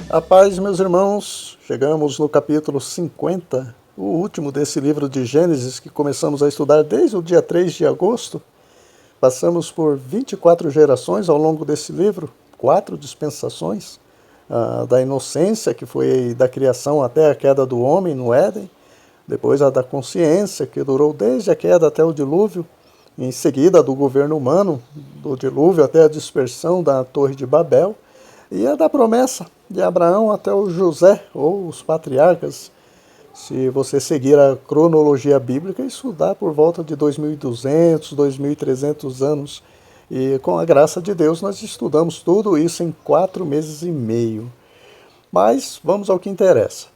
A paz, meus irmãos, chegamos no capítulo 50, o último desse livro de Gênesis que começamos a estudar desde o dia 3 de agosto. Passamos por 24 gerações ao longo desse livro, 4 dispensações, da inocência, que foi da criação até a queda do homem no Éden, depois a da consciência, que durou desde a queda até o dilúvio, em seguida a do governo humano, do dilúvio até a dispersão da Torre de Babel, e a da promessa, de Abraão até o José, ou os patriarcas. Se você seguir a cronologia bíblica, isso dá por volta de 2.200, 2.300 anos. E com a graça de Deus nós estudamos tudo isso em 4 meses e meio. Mas vamos ao que interessa.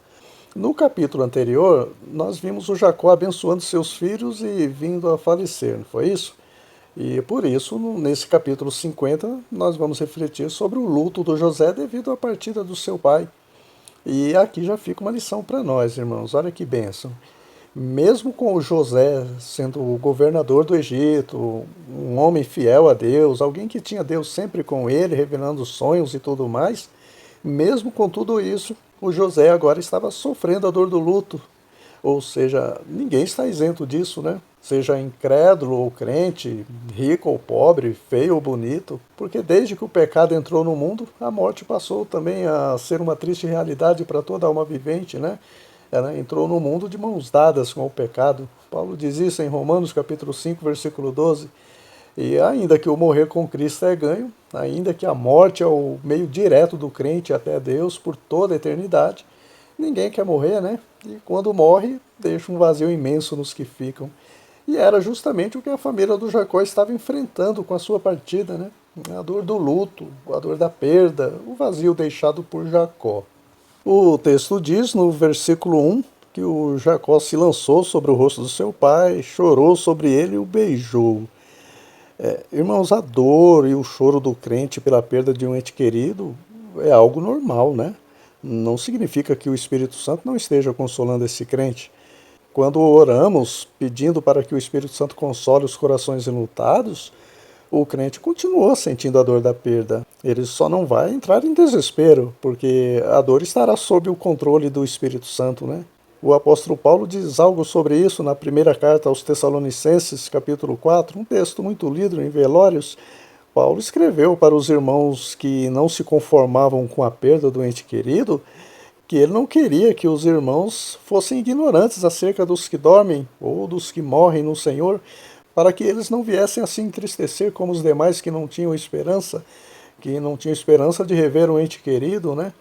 No capítulo anterior, nós vimos o Jacó abençoando seus filhos e vindo a falecer, não foi isso? E por isso, nesse capítulo 50, nós vamos refletir sobre o luto do José devido à partida do seu pai. E aqui já fica uma lição para nós, irmãos. Olha que bênção. Mesmo com o José sendo o governador do Egito, um homem fiel a Deus, alguém que tinha Deus sempre com ele, revelando sonhos e tudo mais, mesmo com tudo isso, o José agora estava sofrendo a dor do luto. Ou seja, ninguém está isento disso, né? Seja incrédulo ou crente, rico ou pobre, feio ou bonito, porque desde que o pecado entrou no mundo, a morte passou também a ser uma triste realidade para toda alma vivente, né? Ela entrou no mundo de mãos dadas com o pecado. Paulo diz isso em Romanos capítulo 5, versículo 12. E ainda que o morrer com Cristo é ganho, ainda que a morte é o meio direto do crente até Deus por toda a eternidade, ninguém quer morrer, né? E quando morre, deixa um vazio imenso nos que ficam. E era justamente o que a família do Jacó estava enfrentando com a sua partida, né? A dor do luto, a dor da perda, o vazio deixado por Jacó. O texto diz no versículo 1 que o Jacó se lançou sobre o rosto do seu pai, chorou sobre ele e o beijou. Irmãos, a dor e o choro do crente pela perda de um ente querido é algo normal, né? Não significa que o Espírito Santo não esteja consolando esse crente. Quando oramos pedindo para que o Espírito Santo console os corações enlutados, o crente continua sentindo a dor da perda. Ele só não vai entrar em desespero, porque a dor estará sob o controle do Espírito Santo, né? O apóstolo Paulo diz algo sobre isso na primeira carta aos Tessalonicenses, capítulo 4, um texto muito lido em velórios. Paulo escreveu para os irmãos que não se conformavam com a perda do ente querido, que ele não queria que os irmãos fossem ignorantes acerca dos que dormem ou dos que morrem no Senhor, para que eles não viessem a se entristecer como os demais que não tinham esperança de rever um ente querido, né?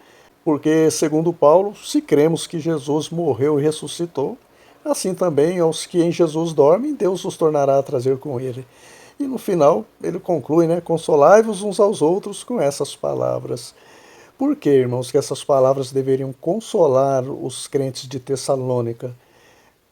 Porque, segundo Paulo, se cremos que Jesus morreu e ressuscitou, assim também aos que em Jesus dormem, Deus os tornará a trazer com ele. E no final, ele conclui, né? Consolai-vos uns aos outros com essas palavras. Por que, irmãos, que essas palavras deveriam consolar os crentes de Tessalônica?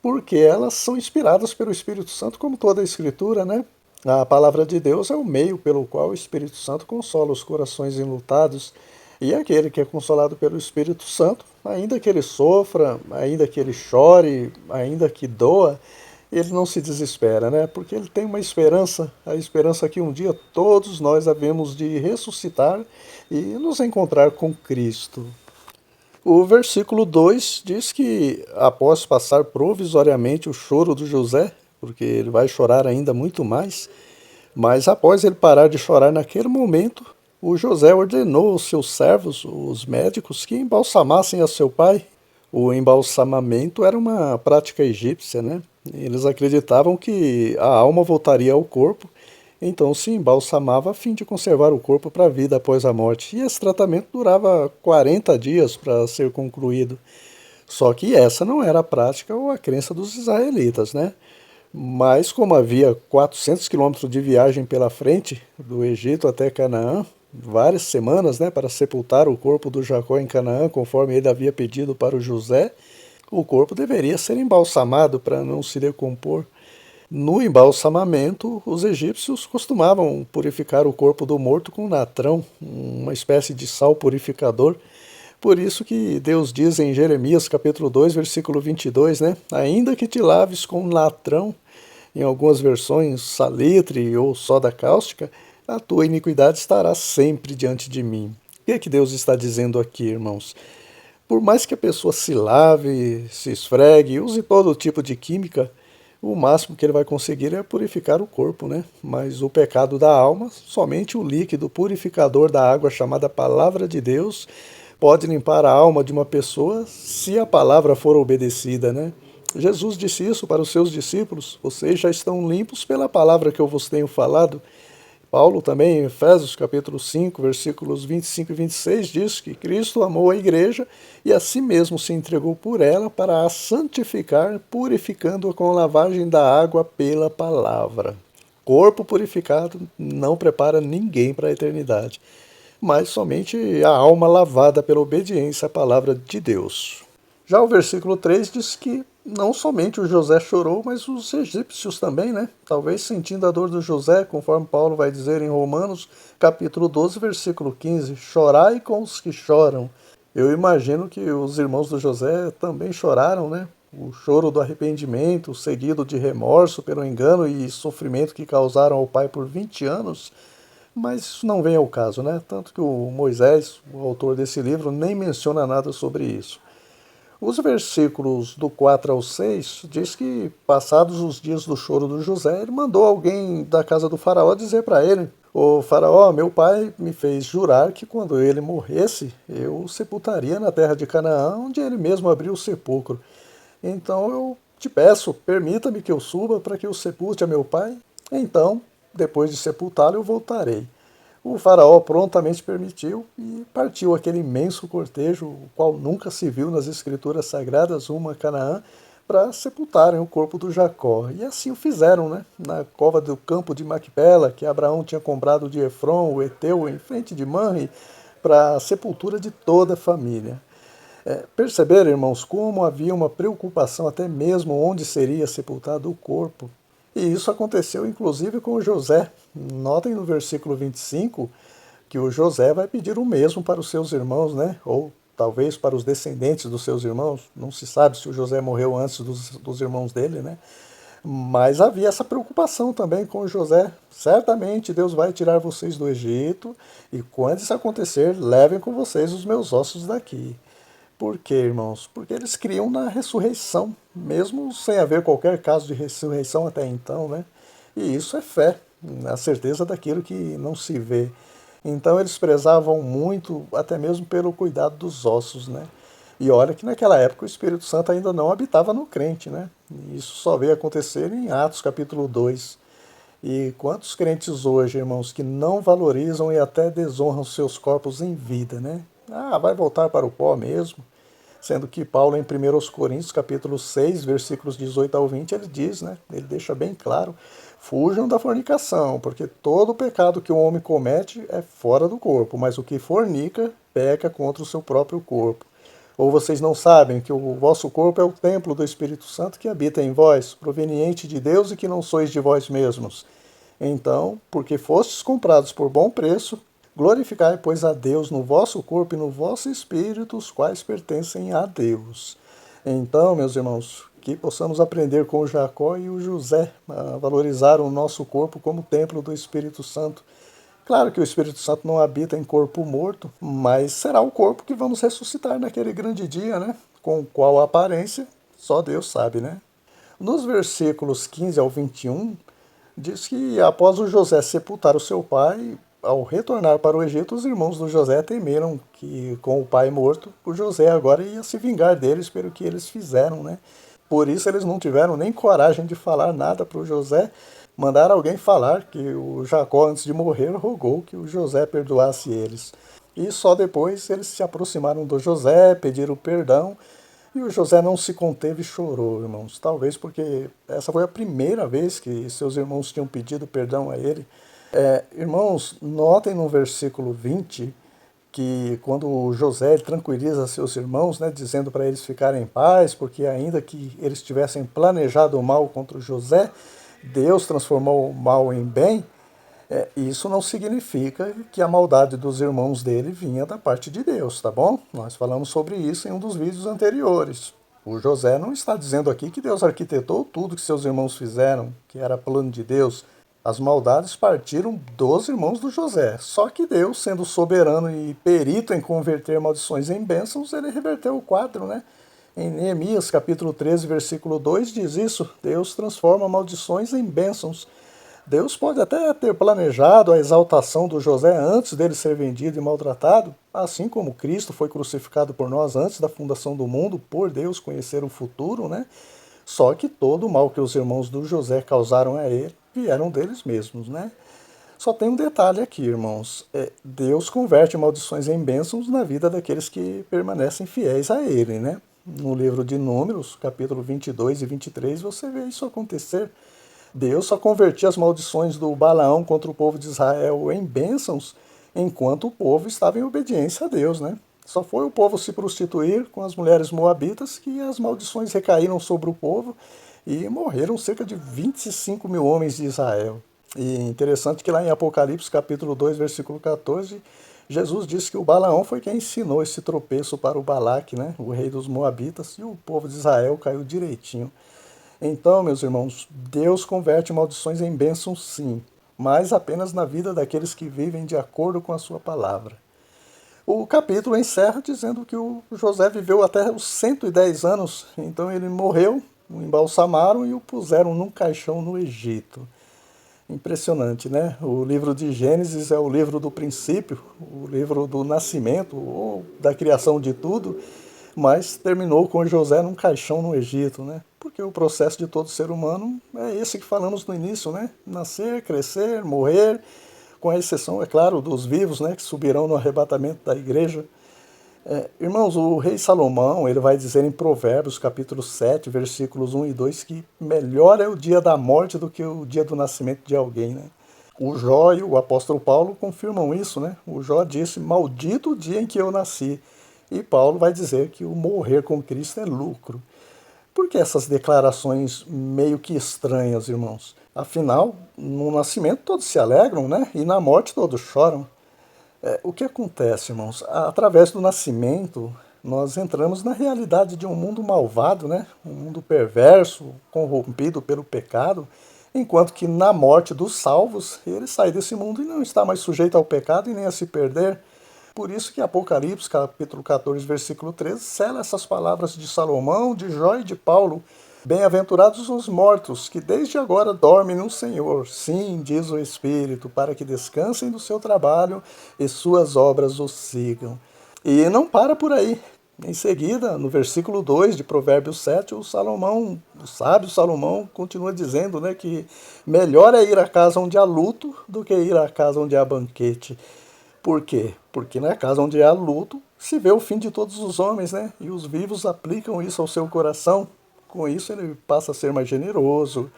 Porque elas são inspiradas pelo Espírito Santo, como toda a Escritura, né? A palavra de Deus é o meio pelo qual o Espírito Santo consola os corações enlutados. E aquele que é consolado pelo Espírito Santo, ainda que ele sofra, ainda que ele chore, ainda que doa, ele não se desespera, né? Porque ele tem uma esperança, a esperança que um dia todos nós havemos de ressuscitar e nos encontrar com Cristo. O versículo 2 diz que, após passar provisoriamente o choro do José, porque ele vai chorar ainda muito mais, mas após ele parar de chorar naquele momento, o José ordenou aos seus servos, os médicos, que embalsamassem a seu pai. O embalsamamento era uma prática egípcia, né? Eles acreditavam que a alma voltaria ao corpo, então se embalsamava a fim de conservar o corpo para a vida após a morte. E esse tratamento durava 40 dias para ser concluído. Só que essa não era a prática ou a crença dos israelitas, né? Mas como havia 400 quilômetros de viagem pela frente, do Egito até Canaã, várias semanas, né, para sepultar o corpo do Jacó em Canaã, conforme ele havia pedido para o José, o corpo deveria ser embalsamado para não se decompor. No embalsamamento, os egípcios costumavam purificar o corpo do morto com natrão, uma espécie de sal purificador. Por isso que Deus diz em Jeremias capítulo 2, versículo 22, né? Ainda que te laves com natrão, em algumas versões salitre ou soda cáustica, a tua iniquidade estará sempre diante de mim. O que é que Deus está dizendo aqui, irmãos? Por mais que a pessoa se lave, se esfregue, use todo tipo de química, o máximo que ele vai conseguir é purificar o corpo, né? Mas o pecado da alma, somente o líquido purificador da água chamada Palavra de Deus pode limpar a alma de uma pessoa se a palavra for obedecida, né? Jesus disse isso para os seus discípulos: vocês já estão limpos pela palavra que eu vos tenho falado. Paulo também, em Efésios capítulo 5, versículos 25 e 26, diz que Cristo amou a igreja e a si mesmo se entregou por ela para a santificar, purificando-a com a lavagem da água pela palavra. Corpo purificado não prepara ninguém para a eternidade, mas somente a alma lavada pela obediência à palavra de Deus. Já o versículo 3 diz que não somente o José chorou, mas os egípcios também, né? Talvez sentindo a dor do José, conforme Paulo vai dizer em Romanos, capítulo 12, versículo 15, chorai com os que choram. Eu imagino que os irmãos do José também choraram, né? O choro do arrependimento, seguido de remorso pelo engano e sofrimento que causaram ao pai por 20 anos, mas isso não vem ao caso, né? Tanto que o Moisés, o autor desse livro, nem menciona nada sobre isso. Os versículos do 4 ao 6 diz que, passados os dias do choro do José, ele mandou alguém da casa do faraó dizer para ele: "O faraó, meu pai me fez jurar que quando ele morresse, eu o sepultaria na terra de Canaã, onde ele mesmo abriu o sepulcro. Então eu te peço, permita-me que eu suba para que eu sepulte a meu pai. Então, depois de sepultá-lo, eu voltarei." O faraó prontamente permitiu e partiu aquele imenso cortejo, o qual nunca se viu nas escrituras sagradas rumo a Canaã, para sepultarem o corpo do Jacó. E assim o fizeram, né? Na cova do campo de Macpela, que Abraão tinha comprado de Efron, o Eteu, em frente de Manre, para a sepultura de toda a família. Perceberam, irmãos, como havia uma preocupação até mesmo onde seria sepultado o corpo. E isso aconteceu inclusive com José. Notem no versículo 25 que o José vai pedir o mesmo para os seus irmãos, né? Ou talvez para os descendentes dos seus irmãos. Não se sabe se o José morreu antes dos irmãos dele, né? Mas havia essa preocupação também com José. Certamente Deus vai tirar vocês do Egito, e quando isso acontecer, levem com vocês os meus ossos daqui. Por quê, irmãos? Porque eles criam na ressurreição, mesmo sem haver qualquer caso de ressurreição até então, né? E isso é fé, a certeza daquilo que não se vê. Então eles prezavam muito, até mesmo pelo cuidado dos ossos, né? E olha que naquela época o Espírito Santo ainda não habitava no crente, né? E isso só veio acontecer em Atos capítulo 2. E quantos crentes hoje, irmãos, que não valorizam e até desonram seus corpos em vida, né? Ah, vai voltar para o pó mesmo. Sendo que Paulo, em 1 Coríntios, capítulo 6, versículos 18 ao 20, ele diz, né? Ele deixa bem claro: fujam da fornicação, porque todo pecado que o homem comete é fora do corpo, mas o que fornica, peca contra o seu próprio corpo. Ou vocês não sabem que o vosso corpo é o templo do Espírito Santo que habita em vós, proveniente de Deus e que não sois de vós mesmos? Então, porque fostes comprados por bom preço, glorificai, pois, a Deus no vosso corpo e no vosso espírito, os quais pertencem a Deus. Então, meus irmãos, que possamos aprender com o Jacó e o José a valorizar o nosso corpo como templo do Espírito Santo. Claro que o Espírito Santo não habita em corpo morto, mas será o corpo que vamos ressuscitar naquele grande dia, né? Com qual aparência, só Deus sabe, né? Nos versículos 15 ao 21, diz que após o José sepultar o seu pai, ao retornar para o Egito, os irmãos do José temeram que, com o pai morto, o José agora ia se vingar deles pelo que eles fizeram, né? Por isso eles não tiveram nem coragem de falar nada para o José. Mandaram alguém falar que o Jacó, antes de morrer, rogou que o José perdoasse eles. E só depois eles se aproximaram do José, pediram perdão, e o José não se conteve e chorou, irmãos. Talvez porque essa foi a primeira vez que seus irmãos tinham pedido perdão a ele. Irmãos, notem no versículo 20 que quando José tranquiliza seus irmãos, né, dizendo para eles ficarem em paz, porque ainda que eles tivessem planejado o mal contra o José, Deus transformou o mal em bem. Isso não significa que a maldade dos irmãos dele vinha da parte de Deus, tá bom? Nós falamos sobre isso em um dos vídeos anteriores. O José não está dizendo aqui que Deus arquitetou tudo que seus irmãos fizeram, que era plano de Deus. As maldades partiram dos irmãos do José. Só que Deus, sendo soberano e perito em converter maldições em bênçãos, ele reverteu o quadro, né? Em Neemias, capítulo 13, versículo 2, diz isso: Deus transforma maldições em bênçãos. Deus pode até ter planejado a exaltação do José antes dele ser vendido e maltratado, assim como Cristo foi crucificado por nós antes da fundação do mundo, por Deus conhecer o futuro, né? Só que todo o mal que os irmãos do José causaram a ele vieram deles mesmos, né? Só tem um detalhe aqui, irmãos. Deus converte maldições em bênçãos na vida daqueles que permanecem fiéis a ele, né? No livro de Números, capítulo 22 e 23, você vê isso acontecer. Deus só convertia as maldições do Balaão contra o povo de Israel em bênçãos enquanto o povo estava em obediência a Deus, né? Só foi o povo se prostituir com as mulheres moabitas que as maldições recaíram sobre o povo e morreram cerca de 25 mil homens de Israel. E interessante que lá em Apocalipse capítulo 2, versículo 14, Jesus disse que o Balaão foi quem ensinou esse tropeço para o Balaque, né, o rei dos moabitas, e o povo de Israel caiu direitinho. Então, meus irmãos, Deus converte maldições em bênçãos sim, mas apenas na vida daqueles que vivem de acordo com a sua palavra. O capítulo encerra dizendo que o José viveu até os 110 anos, então ele morreu, o embalsamaram e o puseram num caixão no Egito. Impressionante, né? O livro de Gênesis é o livro do princípio, o livro do nascimento ou da criação de tudo, mas terminou com José num caixão no Egito, né? Porque o processo de todo ser humano é esse que falamos no início, né? Nascer, crescer, morrer, com a exceção, é claro, dos vivos, né? Que subirão no arrebatamento da igreja. Irmãos, o rei Salomão, ele vai dizer em Provérbios, capítulo 7, versículos 1 e 2, que melhor é o dia da morte do que o dia do nascimento de alguém, né? O Jó e o apóstolo Paulo confirmam isso, né? O Jó disse, maldito o dia em que eu nasci. E Paulo vai dizer que o morrer com Cristo é lucro. Por que essas declarações meio que estranhas, irmãos? Afinal, no nascimento todos se alegram, né? E na morte todos choram. O que acontece, irmãos? Através do nascimento, nós entramos na realidade de um mundo malvado, né? Um mundo perverso, corrompido pelo pecado, enquanto que na morte dos salvos, ele sai desse mundo e não está mais sujeito ao pecado e nem a se perder. Por isso que Apocalipse, capítulo 14, versículo 13, sela essas palavras de Salomão, de Jó e de Paulo. Bem-aventurados os mortos, que desde agora dormem no Senhor. Sim, diz o Espírito, para que descansem do seu trabalho e suas obras os sigam. E não para por aí. Em seguida, no versículo 2 de Provérbios 7, o sábio Salomão continua dizendo, né, que melhor é ir à casa onde há luto do que ir à casa onde há banquete. Por quê? Porque na casa onde há luto se vê o fim de todos os homens, né? E os vivos aplicam isso ao seu coração. Com isso ele passa a ser mais generoso,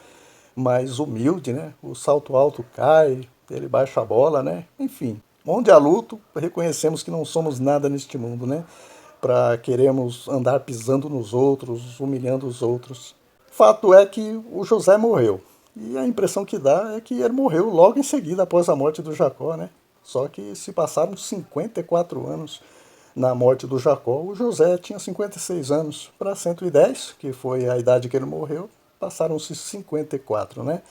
mais humilde, né? O salto alto cai, ele baixa a bola, né? Enfim, onde há luto, reconhecemos que não somos nada neste mundo, né? Para queremos andar pisando nos outros, humilhando os outros. Fato é que o José morreu. E a impressão que dá é que ele morreu logo em seguida após a morte do Jacó, né? Só que se passaram 54 anos na morte do Jacó, o José tinha 56 anos. Para 110, que foi a idade que ele morreu, passaram-se 54, né?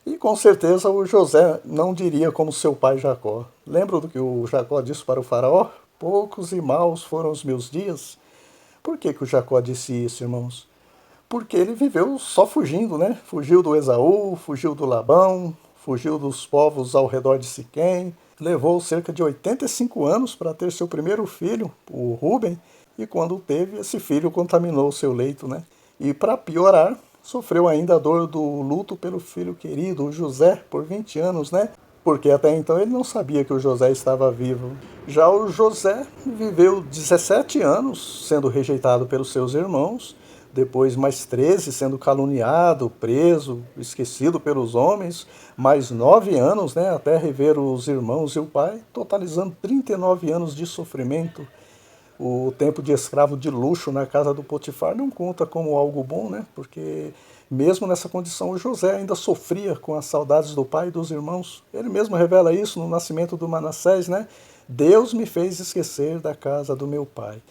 E com certeza o José não diria como seu pai Jacó. Lembra do que o Jacó disse para o faraó? Poucos e maus foram os meus dias. Por que o Jacó disse isso, irmãos? Porque ele viveu só fugindo, né? Fugiu do Esaú, fugiu do Labão, fugiu dos povos ao redor de Siquém, levou cerca de 85 anos para ter seu primeiro filho, o Rúben, e quando o teve, esse filho contaminou o seu leito, né? E para piorar, sofreu ainda a dor do luto pelo filho querido, o José, por 20 anos, né? Porque até então ele não sabia que o José estava vivo. Já o José viveu 17 anos sendo rejeitado pelos seus irmãos, depois mais 13 sendo caluniado, preso, esquecido pelos homens, mais 9 anos, né, até rever os irmãos e o pai, totalizando 39 anos de sofrimento. O tempo de escravo de luxo na casa do Potifar não conta como algo bom, né, porque mesmo nessa condição o José ainda sofria com as saudades do pai e dos irmãos. Ele mesmo revela isso no nascimento do Manassés, né? Deus me fez esquecer da casa do meu pai.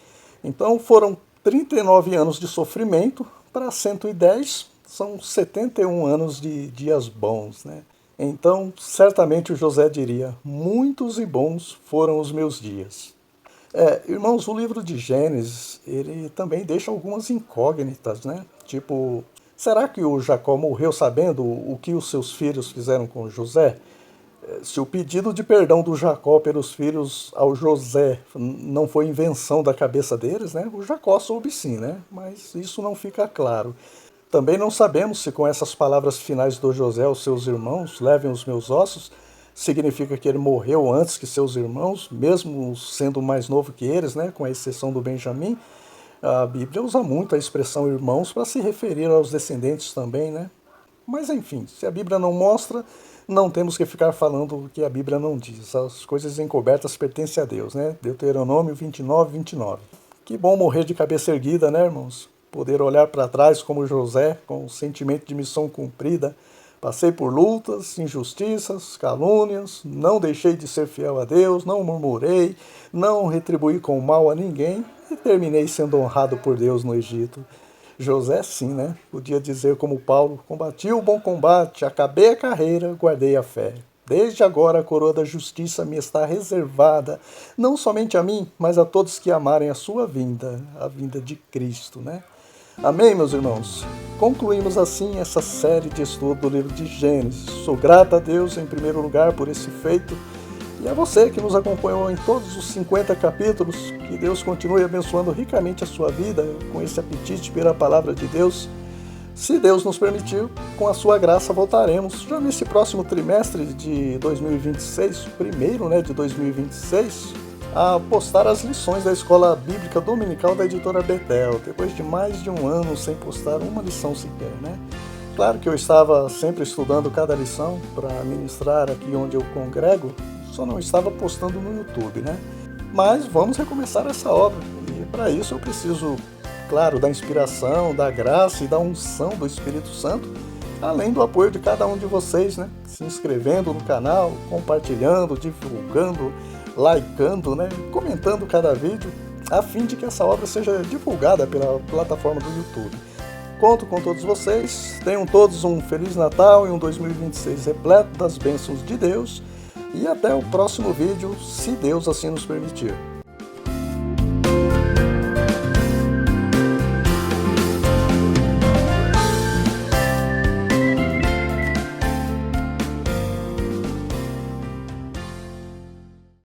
Então foram 39 anos de sofrimento para 110, são 71 anos de dias bons, né? Então, certamente o José diria: muitos e bons foram os meus dias. Irmãos, o livro de Gênesis, ele também deixa algumas incógnitas, né? Tipo, será que o Jacó morreu sabendo o que os seus filhos fizeram com José? Se o pedido de perdão do Jacó pelos filhos ao José não foi invenção da cabeça deles, né? O Jacó soube sim, né? Mas isso não fica claro. Também não sabemos se com essas palavras finais do José aos seus irmãos, levem os meus ossos, significa que ele morreu antes que seus irmãos, mesmo sendo mais novo que eles, né? Com a exceção do Benjamim. A Bíblia usa muito a expressão irmãos para se referir aos descendentes também, né? Mas enfim, se a Bíblia não mostra, não temos que ficar falando o que a Bíblia não diz. As coisas encobertas pertencem a Deus, né? Deuteronômio 29, 29. Que bom morrer de cabeça erguida, né, irmãos? Poder olhar para trás como José, com o sentimento de missão cumprida. Passei por lutas, injustiças, calúnias, não deixei de ser fiel a Deus, não murmurei, não retribuí com mal a ninguém e terminei sendo honrado por Deus no Egito. José sim, né? Podia dizer como Paulo: combati o bom combate, acabei a carreira, guardei a fé. Desde agora a coroa da justiça me está reservada, não somente a mim, mas a todos que amarem a sua vinda, a vinda de Cristo, né? Amém, meus irmãos? Concluímos assim essa série de estudo do livro de Gênesis. Sou grato a Deus, em primeiro lugar, por esse feito. E a você que nos acompanhou em todos os 50 capítulos, que Deus continue abençoando ricamente a sua vida com esse apetite pela palavra de Deus. Se Deus nos permitir, com a sua graça voltaremos já nesse próximo trimestre de 2026, primeiro, de 2026, a postar as lições da Escola Bíblica Dominical da Editora Betel, depois de mais de um ano sem postar uma lição sequer, né? Claro que eu estava sempre estudando cada lição para ministrar aqui onde eu congrego, só não estava postando no YouTube, né? Mas vamos recomeçar essa obra, e para isso eu preciso, claro, da inspiração, da graça e da unção do Espírito Santo, além do apoio de cada um de vocês, né? Se inscrevendo no canal, compartilhando, divulgando, likeando, né? Comentando cada vídeo, a fim de que essa obra seja divulgada pela plataforma do YouTube. Conto com todos vocês, tenham todos um Feliz Natal e um 2026 repleto das bênçãos de Deus, e até o próximo vídeo, se Deus assim nos permitir.